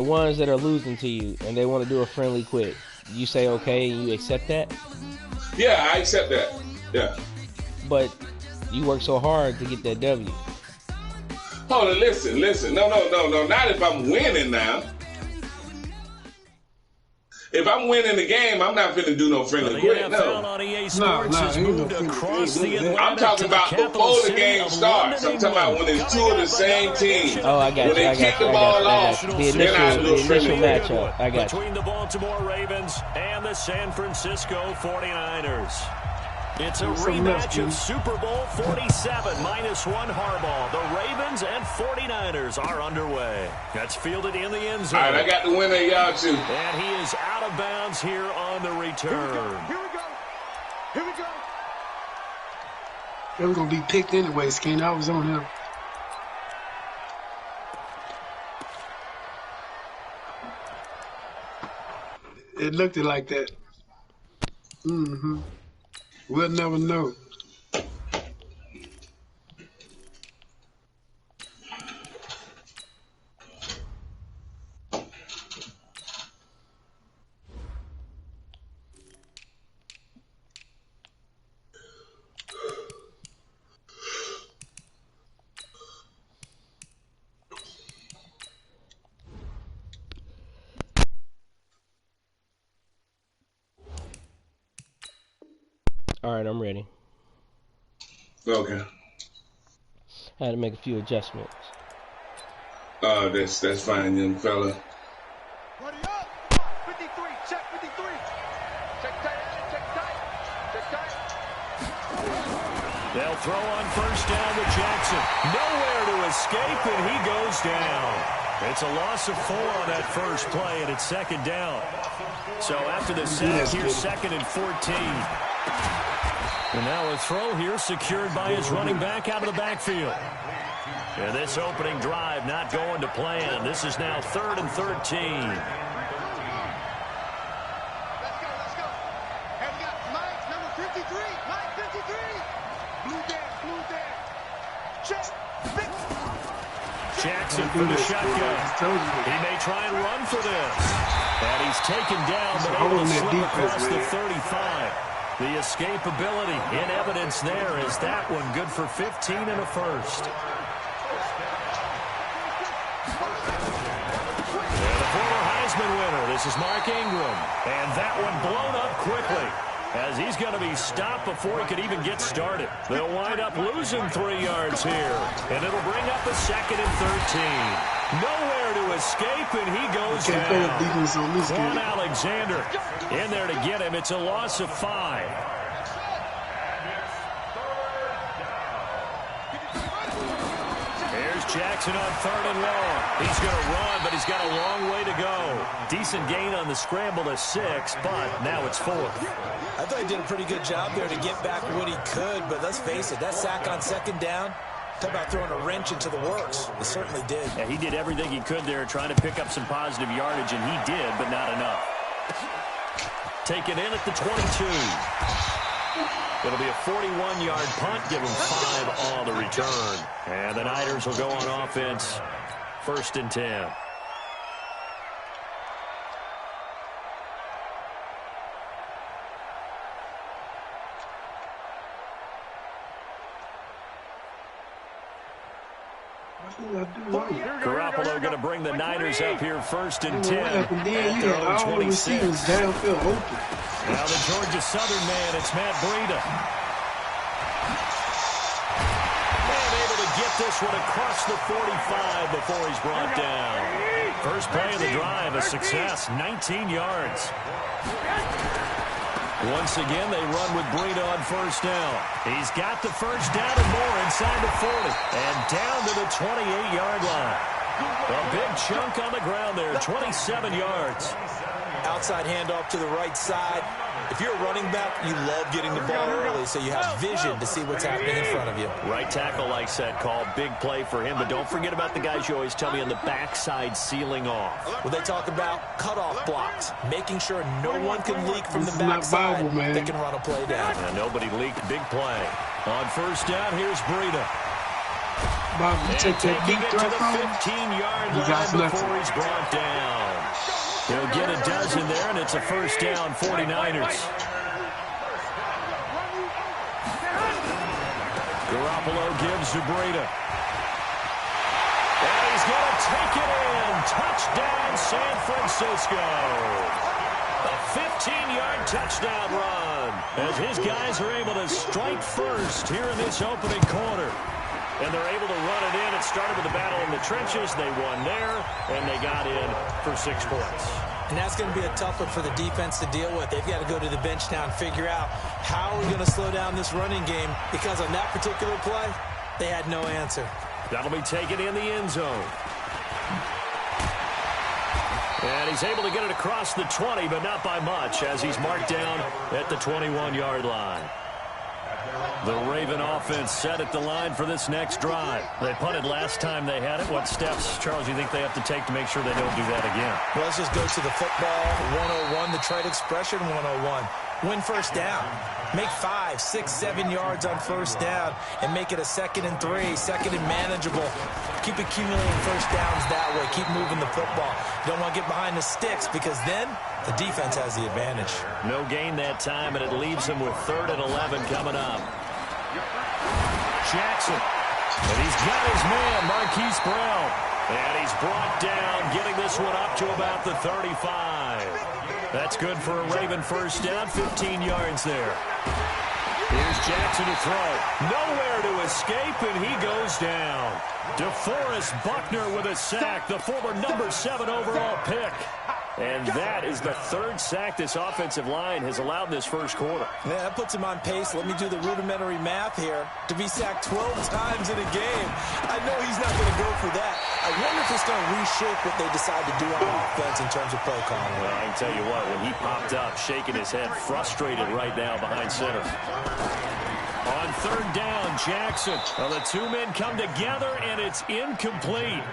The ones that are losing to you and they want to do a friendly quit, you say okay and you accept that? Yeah, I accept that. Yeah. But you work so hard to get that W. Hold on, listen. No. Not if I'm winning now. If I'm winning the game, I'm not finna do no friendly quit. No. On EA Sports has moved across the Atlantic. I'm talking about before the game starts. I'm talking about when it's two of the same team. Oh, I got you. When they kick the ball off, the initial matchup. I got you. Between the Baltimore Ravens and the San Francisco 49ers. It's a rematch of Super Bowl 47 -1 Harbaugh. The Ravens and 49ers are underway. That's fielded in the end zone. All right, I got the winner, y'all too. And he is out of bounds here on the return. Here we go. They were going to be picked anyway, Skin. I was on him. It looked like that. We'll never know. All right, I'm ready. Okay. I had to make a few adjustments. That's fine, young fella. Ready up! 53, check 53. Check tight. They'll throw on first down to Jackson. Nowhere to escape, and he goes down. It's a loss of 4 on that first play, and it's second down. So after the sack, here's 2nd and 14. And now a throw here secured by his running back out of the backfield. And this opening drive not going to plan. This is now 3rd and 13. Let's go. And we got Mike, number 53. Mike, 53. Blue there. Check. Jackson for the shotgun. He may try and run for this. And he's taken down, but able to slip across the 35. The escapability in evidence there is that one good for 15 and a first. And the former Heisman winner, this is Mark Ingram. And that one blown up quickly as he's going to be stopped before he could even get started. They'll wind up losing 3 yards here. And it'll bring up a 2nd and 13. Nowhere to escape, and he goes down. Quan Alexander in there to get him. It's a loss of 5. Here's Jackson on 3rd and long. He's going to run, but he's got a long way to go. Decent gain on the scramble to 6, but now it's 4th. I thought he did a pretty good job there to get back what he could, but let's face it, that sack on 2nd down, talk about throwing a wrench into the works. He certainly did. Yeah, he did everything he could there trying to pick up some positive yardage, and he did, but not enough. Taken in at the 22. It'll be a 41-yard punt, give him 5 on the return. And the Niners will go on offense, 1st and 10. Garoppolo going to bring the Niners up here 1st and 10 at their own 26. Downfield open. Now the Georgia Southern man, it's Matt Breida. And able to get this one across the 45 before he's brought down. First play of the drive, a success, 19 yards. Once again, they run with Breida on first down. He's got the first down and more inside the 40. And down to the 28-yard line. A big chunk on the ground there, 27 yards. Outside handoff to the right side. If you're a running back, you love getting the ball early so you have vision to see what's happening in front of you. Right tackle likes that call. Big play for him. But don't forget about the guys you always tell me on the backside sealing off. Well, they talk about cutoff blocks, making sure no one can leak from the backside that can run a play down. Yeah, nobody leaked. Big play. On first down, here's Breida. Bob, you And take that taking deep it throw to the from him. 15-yard He got line before nothing. he's brought down. He'll get a dozen there, and it's a first down, 49ers. Garoppolo gives to Breida. And he's going to take it in. Touchdown, San Francisco. A 15-yard touchdown run as his guys are able to strike first here in this opening quarter. And they're able to run it in. It started with the battle in the trenches. They won there, and they got in for 6 points. And that's going to be a tough one for the defense to deal with. They've got to go to the bench now and figure out how are we going to slow down this running game, because on that particular play, they had no answer. That'll be taken in the end zone. And he's able to get it across the 20, but not by much, as he's marked down at the 21-yard line. The Raven offense set at the line for this next drive. They punted last time they had it. What steps, Charles, do you think they have to take to make sure they don't do that again? Well, let's just go to the football 101, the trade expression 101. Win first down. Make 5, 6, 7 yards on first down and make it a 2nd and 3, 2nd and manageable. Keep accumulating first downs that way. Keep moving the football. You don't want to get behind the sticks, because then the defense has the advantage. No gain that time, and it leaves him with 3rd and 11 coming up. Jackson. And he's got his man, Marquise Brown. And he's brought down, getting this one up to about the 35. That's good for a Raven first down, 15 yards there. Here's Jackson to throw. Nowhere to escape, and he goes down. DeForest Buckner with a sack, the former number 7 overall pick. And that is the 3rd sack this offensive line has allowed in this first quarter. Yeah, that puts him on pace. Let me do the rudimentary math here. To be sacked 12 times in a game, I know he's not going to go for that. I wonder if it's going to reshape what they decide to do on offense in terms of play calling. Well, I can tell you what, when he popped up, shaking his head, frustrated right now behind center. On 3rd down, Jackson. Well, the 2 men come together, and it's incomplete.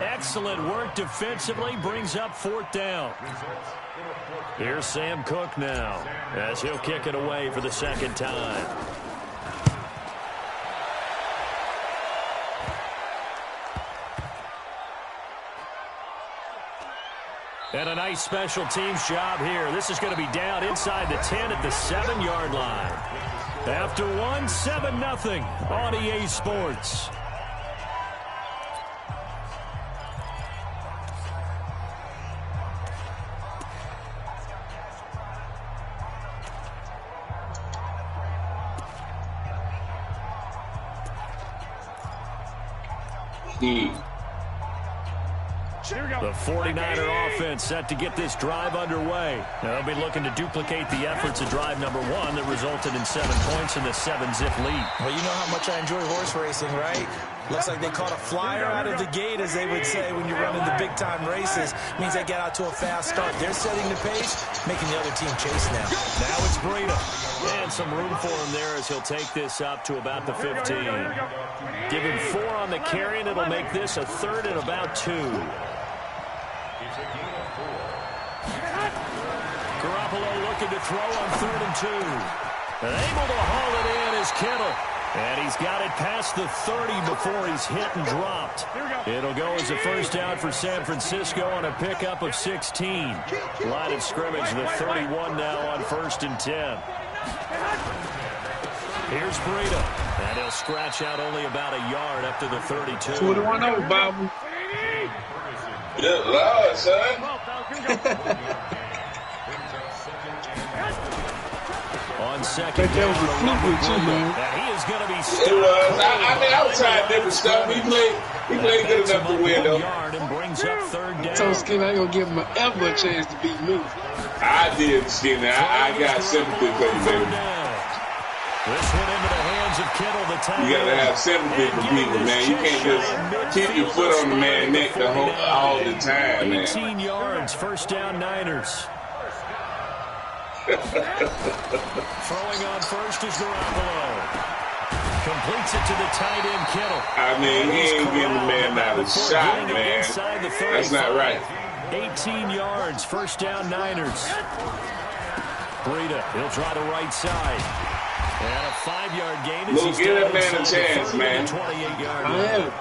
Excellent work defensively, brings up 4th down. Here's Sam Cook now, as he'll kick it away for the 2nd time. And a nice special teams job here. This is going to be down inside the 10 at the 7-yard line. After 1, 7-0 on EA Sports. The 49er offense set to get this drive underway. Now they'll be looking to duplicate the efforts of drive number 1 that resulted in 7 points in the 7-zip lead. Well, you know how much I enjoy horse racing, right? Looks like they caught a flyer out of the gate, as they would say when you're running the big-time races. Means they get out to a fast start. They're setting the pace, making the other team chase now. Now it's Breida. And some room for him there as he'll take this up to about the 15. Give him 4 on the carry, and it'll make this a 3rd and about 2. Garoppolo looking to throw on 3rd and 2. And able to haul it in is Kittle. And he's got it past the 30 before he's hit and dropped. It'll go as a first down for San Francisco on a pickup of 16. Line of scrimmage, the 31 now on 1st and 10. Here's Breida. And he'll scratch out only about a yard up to the 32. 21 over, Bobby. Good Lord, son. On 2nd down, and he is going to be stopped. It was. I was trying different stuff. He played good enough to win, though. And brings up 3rd down. So Skinner ain't gonna give him ever a chance to beat me. I did, Skinner. I got sympathy for you, baby. This one into the hands of Kittle, the tight end. You gotta have sympathy for people, man. You can't just keep your foot on the man's neck all the time, man. 18 yards, first down Niners. Throwing on first is Garoppolo. Completes it to the tight end, Kittle. I mean, he ain't getting the man out of shot, man. That's not right. 18 yards, first down Niners. Breida, he'll try the right side. And a 5-yard gain. Look, give that man a chance, man. 28-yard I line. am.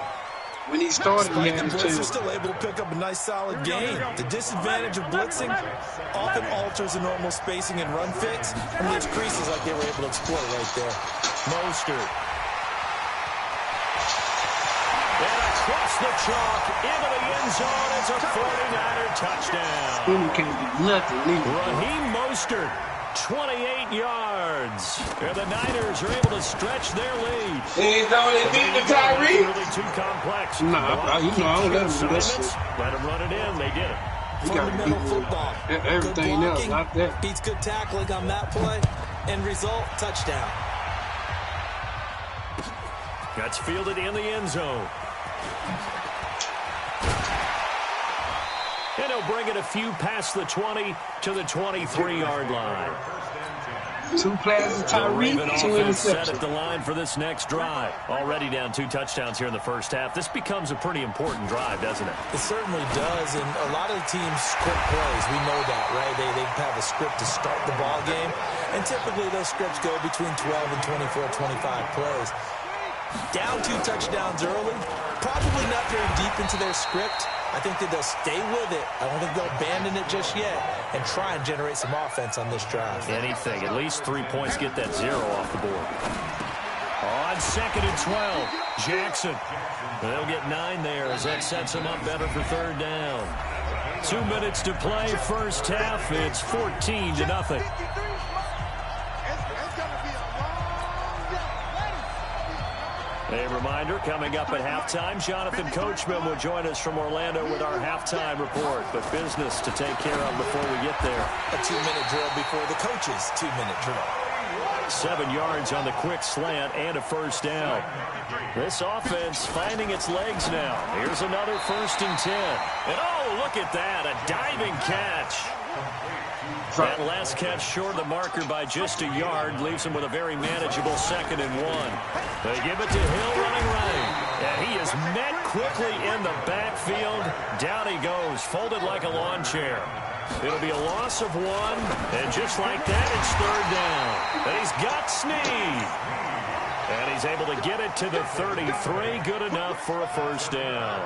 When he started, he Despite had the a blitz, they're chance. still able to pick up a nice solid gain. The disadvantage of blitzing often alters the normal spacing and run fits, and leaves creases like they were able to exploit right there. Mostert. And across the chalk into the end zone. It's a 49er touchdown. Then he can't do nothing. Neither. Raheem Mostert, 28 yards. And the Niners are able to stretch their lead. He ain't throwing it deep to Tyree. Really too complex. Nah, you know, I don't let him do that Assignments, shit. let him run it in. They did it. He got to Fundamental beat football. everything Good else, blocking not that. beats good tackling on that play. End result, touchdown. That's fielded in the end zone. And he'll bring it a few past the 20 to the 23-yard line. 2 passes to Tyree, 2 Raven offense set at interceptions. the line for this next drive. Already down 2 touchdowns here in the first half. This becomes a pretty important drive, doesn't it? It certainly does, and a lot of the teams script plays. We know that, right? They have a script to start the ball game, and typically those scripts go between 12 and 24, 25 plays. Down 2 touchdowns early, probably not very deep into their script. I think that they'll stay with it. I don't think they'll abandon it just yet and try and generate some offense on this drive. Anything. At least 3 points, get that 0 off the board. On 2nd and 12, Jackson. They'll get 9 there as that sets them up better for 3rd down. 2 minutes to play, first half. It's 14-0. It's going to be a long day. A reminder, coming up at halftime, Jonathan Coachman will join us from Orlando with our halftime report. But business to take care of before we get there. A 2-minute drill before the coach's 2-minute drill. 7 yards on the quick slant and a first down. This offense finding its legs now. Here's another 1st and 10. And oh, look at that, a diving catch. That last catch short of the marker by just a yard leaves him with a very manageable 2nd and 1. They give it to Hill running right. And he is met quickly in the backfield. Down he goes, folded like a lawn chair. It'll be a loss of 1. And just like that, it's 3rd down. And he's got Snead. And he's able to get it to the 33. Good enough for a first down.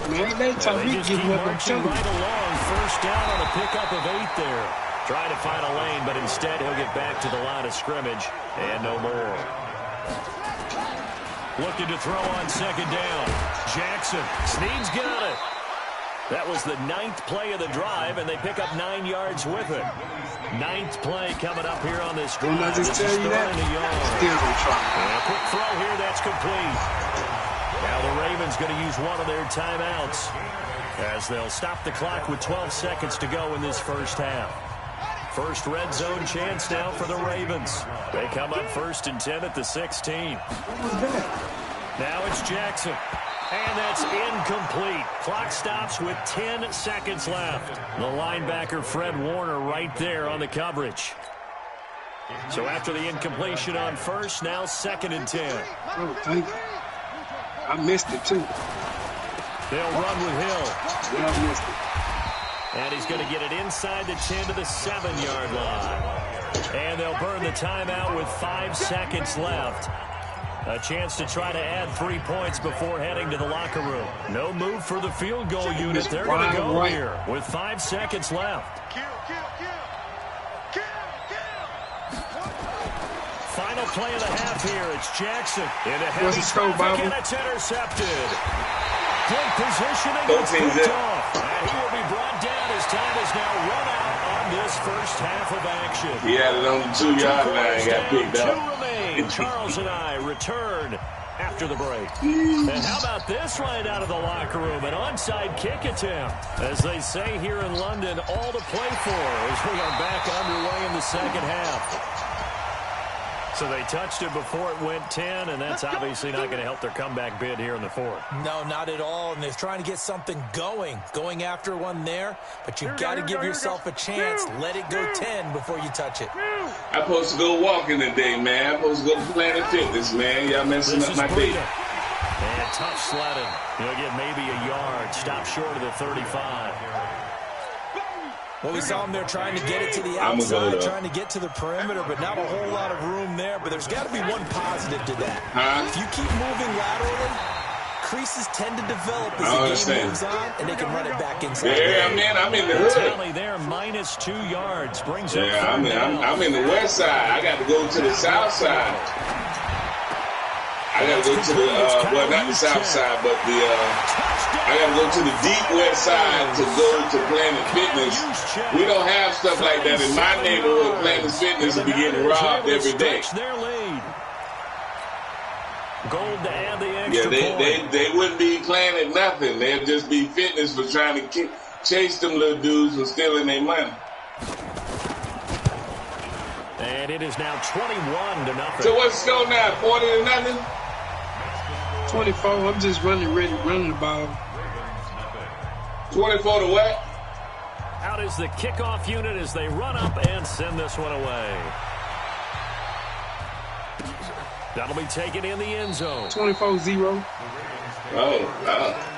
Man, they They just keep give up marching right along. First down on a pickup of 8 there. Trying to find a lane, but instead he'll get back to the line of scrimmage. And no more. Looking to throw on 2nd down. Jackson. Snead's got it. That was the 9th play of the drive, and they pick up 9 yards with it. 9th play coming up here on this drive. Didn't I just This tell is you third that? and a yard. Still gonna try. And a quick throw here, that's complete. Now the Ravens going to use one of their timeouts as they'll stop the clock with 12 seconds to go in this first half. First red zone chance now for the Ravens. They come up 1st and 10 at the 16. Now it's Jackson. And that's incomplete. Clock stops with 10 seconds left. The linebacker, Fred Warner, right there on the coverage. So after the incompletion on first, now 2nd and 10. Oh, thank you. I missed it, too. They'll run with Hill. Yeah, I missed it. And he's going to get it inside the 10 to the 7-yard line. And they'll burn the timeout with 5 seconds left. A chance to try to add 3 points before heading to the locker room. No move for the field goal unit. They're going to go here with 5 seconds left. Final play of the half here. It's Jackson in a heavy traffic, and it's intercepted. Good positioning. It's picked off. And he will be brought down as time is now run out on this first half of action. He had it on the 2-yard line, got picked up. 2 remain. Charles and I return after the break. And how about this right out of the locker room? An onside kick attempt. As they say here in London, all to play for as we are back underway in the second half. So they touched it before it went 10, and that's obviously not going to help their comeback bid here in the fourth. No, not at all. And they're trying to get something going after one there. But you've got to give yourself a chance. Let it go 10 before you touch it. I'm supposed to go walking today, man. I'm supposed to go to Planet Fitness, man. Y'all messing up my day. And tough sledding. He'll get maybe a yard. Stop short of the 35. Well, we saw him there trying to get it to the I'm gonna go outside, there. trying to get to the perimeter, but not a whole lot of room there. But there's got to be one positive to that. Huh? If you keep moving laterally, creases tend to develop as the game moves on, and they can run it back inside. Yeah, man, I'm in the hood. Tally there, minus 2 yards. Brings up Yeah, third down. I'm in the west side. I got to go to the south side. I got to go to the, well, not the south side, but the, I got to go to the deep west side to go to Planet Fitness. We don't have stuff like that in my neighborhood. Planet Fitness will be getting robbed every day. Their lead. Gold to add the extra Yeah, they wouldn't be playing at nothing. They'd just be fitness for trying to chase them little dudes from stealing their money. And it is now 21-0. So what's the score now? 40-0? 24. I'm just running the ball. 24 to what? Out is the kickoff unit as they run up and send this one away. That'll be taken in the end zone. 24-0. Oh, wow.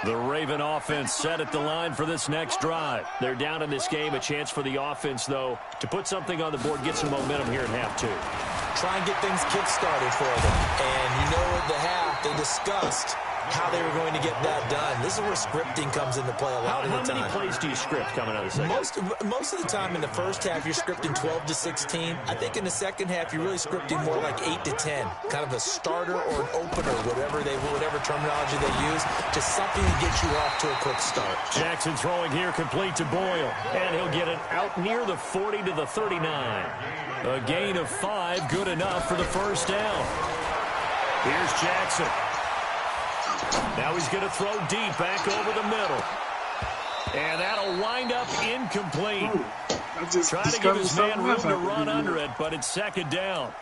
The Raven offense set at the line for this next drive. They're down in this game. A chance for the offense, though, to put something on the board, get some momentum here in half 2. Try and get things kick-started for them. And you know at the half, they discussed how they were going to get that done. This is where scripting comes into play a lot of the time. How many plays do you script coming out of the second? Most of the time in the first half, you're scripting 12 to 16. I think in the second half, you're really scripting more like 8 to 10. Kind of a starter or an opener, whatever terminology they use, just something to get you off to a quick start. Jackson throwing here complete to Boyle. And he'll get it out near the 40 to the 39. A gain of 5, good enough for the first down. Here's Jackson. Now he's going to throw deep back over the middle. And that'll wind up incomplete. Trying to give his man room to run under it, but it's second down.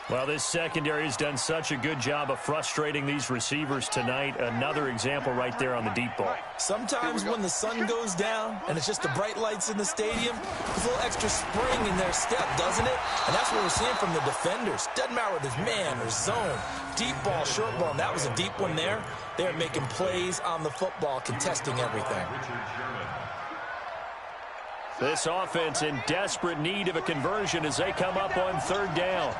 Well, this secondary has done such a good job of frustrating these receivers tonight. Another example right there on the deep ball. Sometimes when the sun goes down and it's just the bright lights in the stadium, there's a little extra spring in their step, doesn't it? And that's what we're seeing from the defenders. Doesn't matter whether it's man or zone, deep ball, short ball, and that was a deep one there. They're making plays on the football, contesting everything. This offense in desperate need of a conversion as they come up on third down.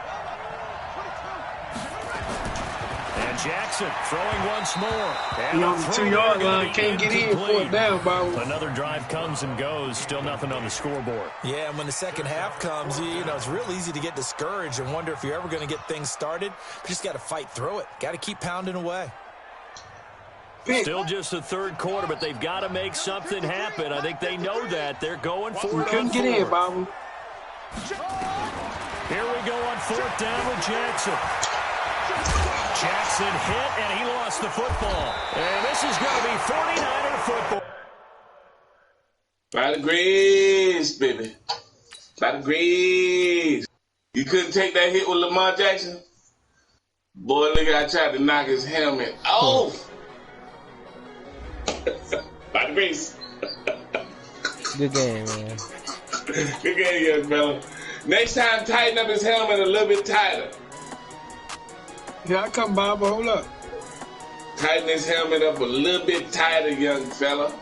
And Jackson throwing once more. And on the 2-yard line, can't get in, fourth down, Bob. Another drive comes and goes, still nothing on the scoreboard. Yeah, and when the second half comes, you know, it's real easy to get discouraged and wonder if you're ever going to get things started. You just got to fight through it. Got to keep pounding away. Still just the third quarter, but they've got to make something happen. I think they know that. They're going for it. Couldn't get in, Bob. Here we go on fourth down with Jackson. Jackson hit, and he lost the football. And this is going to be 49er football. By the grace, baby. By the grace. You couldn't take that hit with Lamar Jackson? Boy, look, I tried to knock his helmet off. By the grace. Good game, man. Good game, young fella. Next time, tighten up his helmet a little bit tighter. Yeah, I come, Bob. Hold up. Tighten his helmet up a little bit tighter, young fella.